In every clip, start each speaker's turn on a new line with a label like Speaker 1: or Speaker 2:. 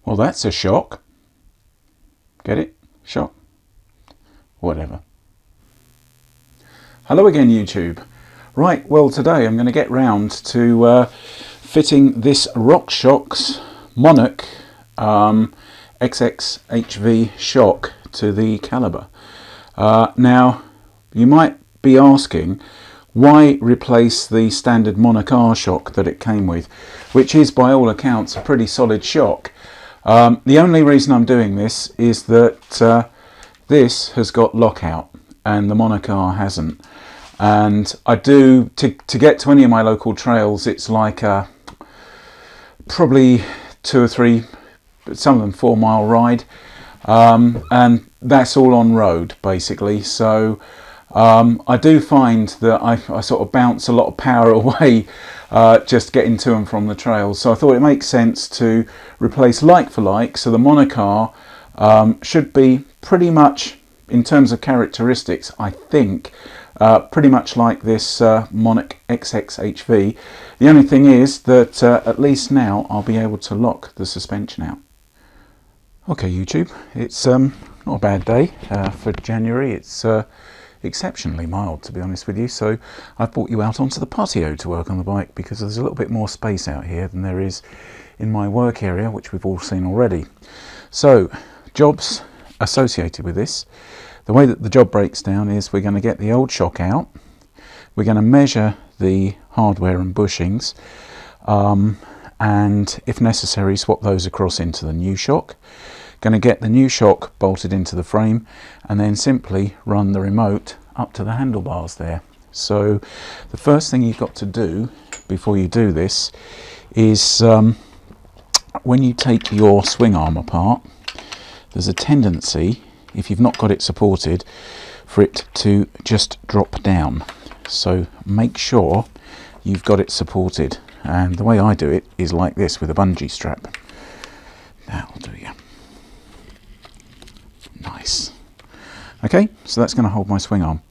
Speaker 1: Well, that's a shock. Get it? Shock? Whatever. Hello again, YouTube. Right, well, today I'm going to get round to fitting this Rockshox Monarch XX-HV shock to the Calibre. Now, you might be asking, why replace the standard Monarch R shock that it came with, which is by all accounts a pretty solid shock. The only reason I'm doing this is that this has got lockout and the Monarch R hasn't. And I do, to get to any of my local trails, it's like probably 2 or 3, some of them 4-mile ride, and that's all on road basically. So I do find that I sort of bounce a lot of power away just getting to and from the trails. So I thought it makes sense to replace like for like. So the Monarch R should be pretty much, in terms of characteristics, I think pretty much like this Monarch XX-HV. The only thing is that at least now I'll be able to lock the suspension out. Okay, YouTube, it's not a bad day for January. It's exceptionally mild, to be honest with you, so I've brought you out onto the patio to work on the bike because there's a little bit more space out here than there is in my work area, which we've all seen already. So, jobs associated with this. The way that the job breaks down is we're going to get the old shock out, we're going to measure the hardware and bushings, and if necessary swap those across into the new shock. Going to get the new shock bolted into the frame and then simply run the remote up to the handlebars there. So the first thing you've got to do before you do this is when you take your swing arm apart, there's a tendency, if you've not got it supported, for it to just drop down. So make sure you've got it supported, and the way I do it is like this with a bungee strap. That'll do you. Nice. Okay, so that's going to hold my swing arm.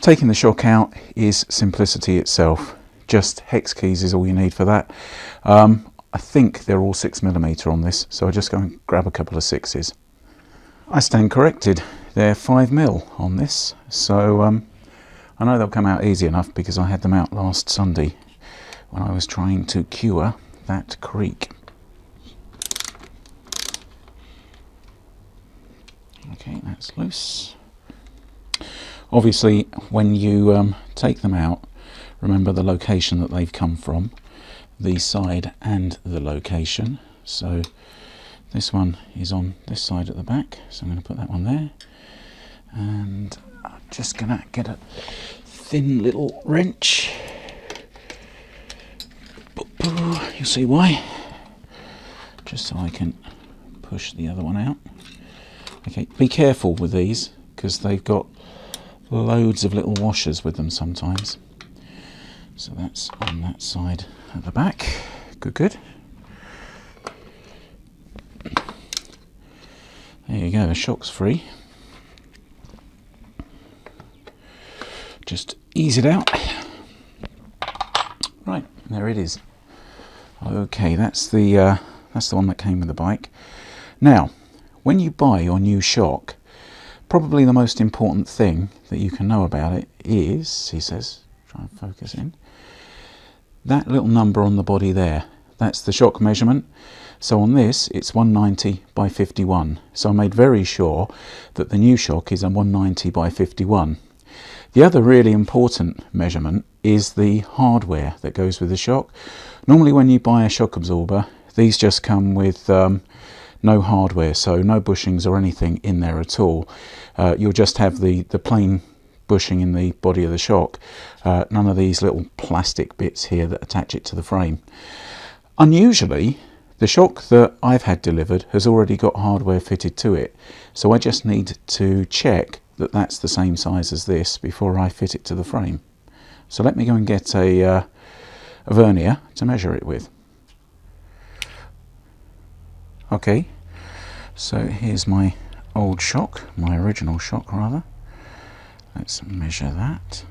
Speaker 1: Taking the shock out is simplicity itself. Just hex keys is all you need for that. I think they're all 6mm on this, so I just go and grab a couple of 6s. I stand corrected. They're 5mm on this, so I know they'll come out easy enough because I had them out last Sunday when I was trying to cure that creak. Okay, that's loose. Obviously, when you take them out, remember the location that they've come from, the side and the location. So this one is on this side at the back, so I'm going to put that one there. And I'm just going to get a thin little wrench. You'll see why. Just so I can push the other one out. Okay, be careful with these because they've got loads of little washers with them sometimes. So that's on that side at the back. Good, good. There you go, the shock's free. Just ease it out. Right, there it is. Okay, that's the one that came with the bike. Now, when you buy your new shock, probably the most important thing that you can know about it is, he says, try and focus in, that little number on the body there. That's the shock measurement. So on this, it's 190 by 51. So I made very sure that the new shock is a 190 by 51. The other really important measurement is the hardware that goes with the shock. Normally when you buy a shock absorber, these just come with no hardware, so no bushings or anything in there at all. You'll just have the plain bushing in the body of the shock. None of these little plastic bits here that attach it to the frame. Unusually, the shock that I've had delivered has already got hardware fitted to it, so I just need to check that that's the same size as this before I fit it to the frame. So let me go and get a vernier to measure it with. Okay, so here's my old shock, my original shock rather. Let's measure that.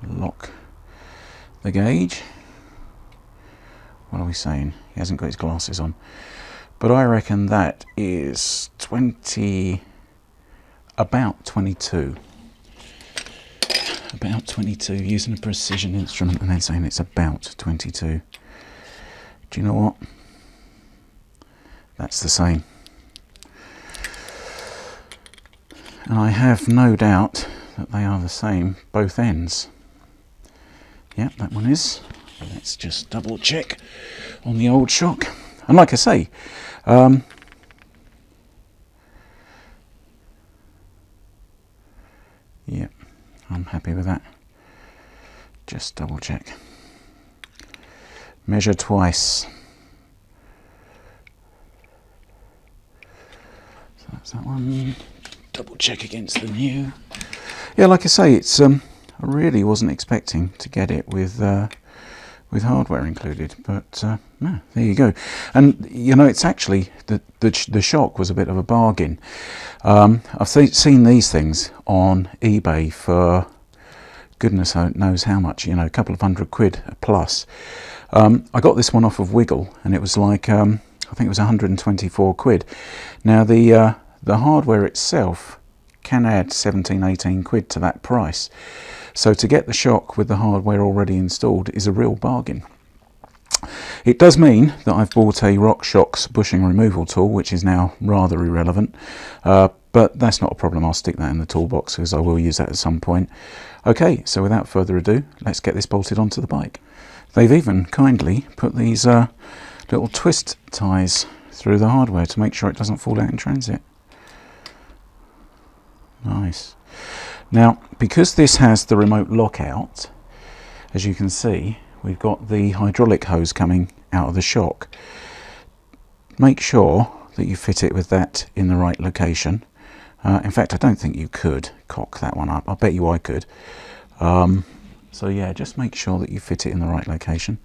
Speaker 1: Lock the gauge. what are we saying? He hasn't got his glasses on. But I reckon that is about 22. About 22, using a precision instrument and then saying it's about 22. Do you know what? That's the same. And I have no doubt that they are the same, both ends. Yep, that one is. Let's just double check on the old shock. And like I say, yep, I'm happy with that. Just double check. Measure twice. So that's that one. Double check against the new. Yeah, like I say, it's I really wasn't expecting to get it with hardware included, but no, there you go. And you know, it's actually the shock was a bit of a bargain. I've seen these things on eBay for goodness knows how much, you know, a couple of £100 plus. I got this one off of Wiggle, and it was like I think it was 124 quid. Now the hardware itself can add 17-18 quid to that price. So to get the shock with the hardware already installed is a real bargain. It does mean that I've bought a Rockshox bushing removal tool, which is now rather irrelevant, but that's not a problem. I'll stick that in the toolbox because I will use that at some point. Okay, so without further ado, let's get this bolted onto the bike. They've even kindly put these little twist ties through the hardware to make sure it doesn't fall out in transit. Nice. Now, because this has the remote lockout, as you can see, we've got the hydraulic hose coming out of the shock. Make sure that you fit it with that in the right location. In fact, I don't think you could cock that one up. I bet you I could. So yeah, just make sure that you fit it in the right location.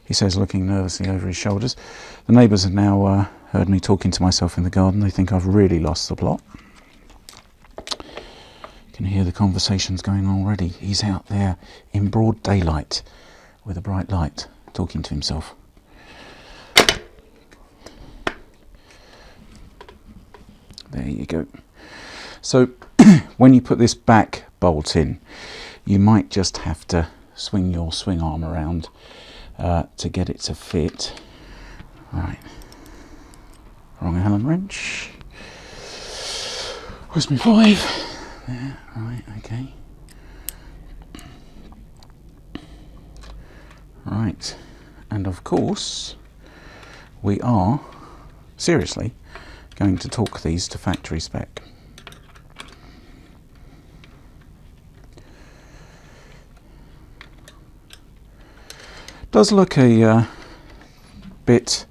Speaker 1: He says, looking nervously over his shoulders. The neighbours have now heard me talking to myself in the garden. They think I've really lost the plot. Can hear the conversations going on already. He's out there in broad daylight with a bright light talking to himself. There you go. So when you put this back bolt in, you might just have to swing your swing arm around to get it to fit. Right, wrong Allen wrench. Where's my 5? There, right, okay. Right, and of course we are seriously going to torque these to factory spec. Does look a bit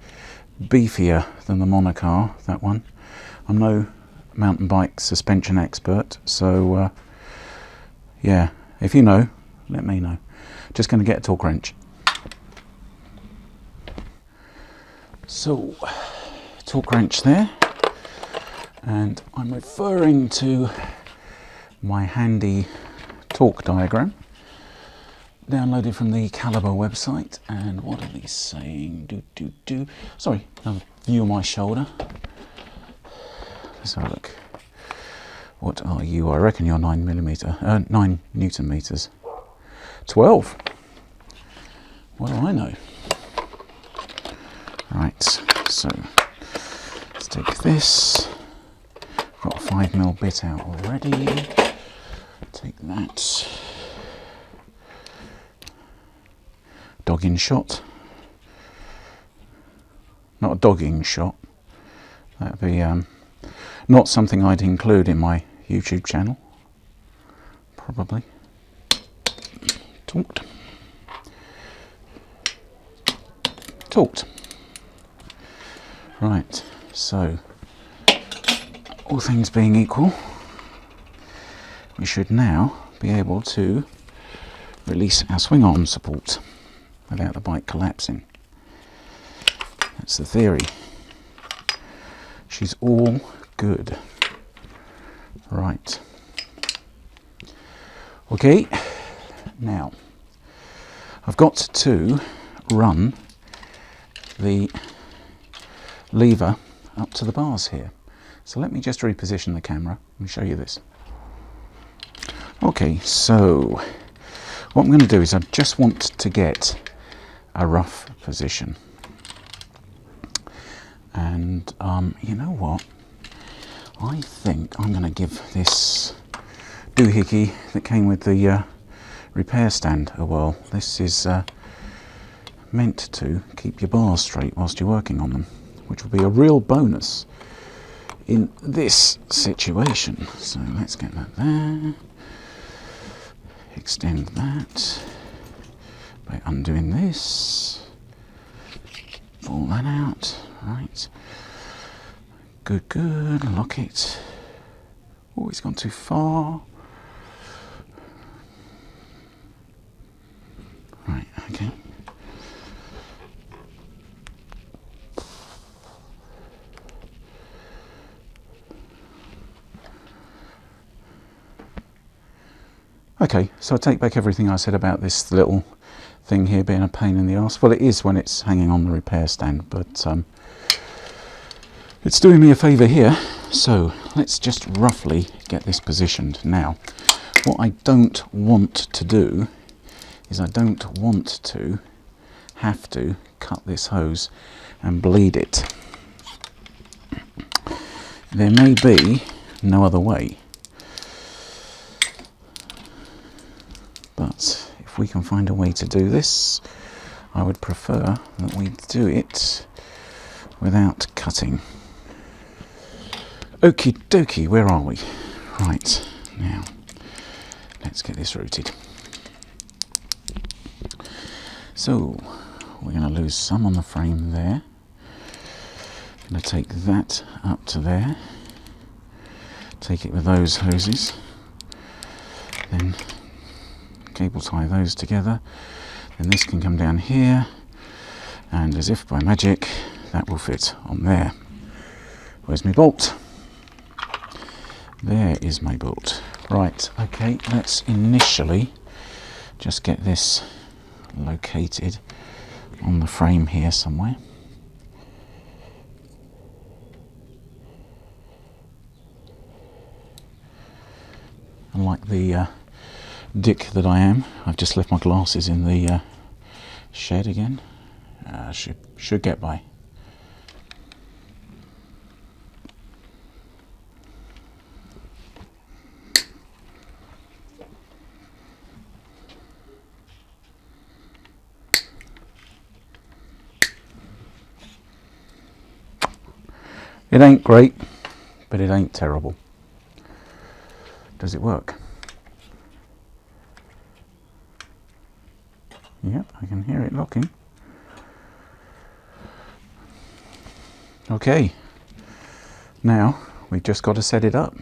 Speaker 1: beefier than the Monarch R, that one. I'm no mountain bike suspension expert, so yeah, if you know, let me know. Just going to get a torque wrench. So, torque wrench there, and I'm referring to my handy torque diagram downloaded from the Calibre website. And what are these saying? Sorry, another view of my shoulder. Let's have a look. What are you? I reckon you're 9 Newton meters. 12. What do I know? Right, so let's take this. Got a 5mm bit out already. Take that. Dogging shot. Not a dogging shot. That'd be not something I'd include in my YouTube channel. Probably. Torqued. Torqued. Right, so all things being equal, we should now be able to release our swing arm support without the bike collapsing. That's the theory. She's all good. Right. Okay, now I've got to run the lever up to the bars here. So let me just reposition the camera and show you this. Okay, so what I'm going to do is I just want to get a rough position. And you know what? I think I'm going to give this doohickey that came with the repair stand a whirl. This is meant to keep your bars straight whilst you're working on them, which will be a real bonus in this situation. So let's get that there. Extend that by undoing this. Pull that out. Right. Good, good. Lock it. Oh, it's gone too far. Right, okay. Okay, so I take back everything I said about this little thing here being a pain in the arse. Well, it is when it's hanging on the repair stand, but it's doing me a favour here. So let's just roughly get this positioned. Now, what I don't want to do is I don't want to have to cut this hose and bleed it. There may be no other way. But if we can find a way to do this, I would prefer that we do it without cutting. Okie dokie, where are we? Right, now, let's get this routed. So, we're going to lose some on the frame there. Going to take that up to there. Take it with those hoses. Then cable tie those together, then this can come down here, and as if by magic that will fit on there. Where's my bolt? There is my bolt. Right, okay, let's initially just get this located on the frame here somewhere. And like the dick that I am, I've just left my glasses in the shed again. Should get by. It ain't great, but it ain't terrible. Does it work? Yep, I can hear it locking. Okay, now we've just got to set it up.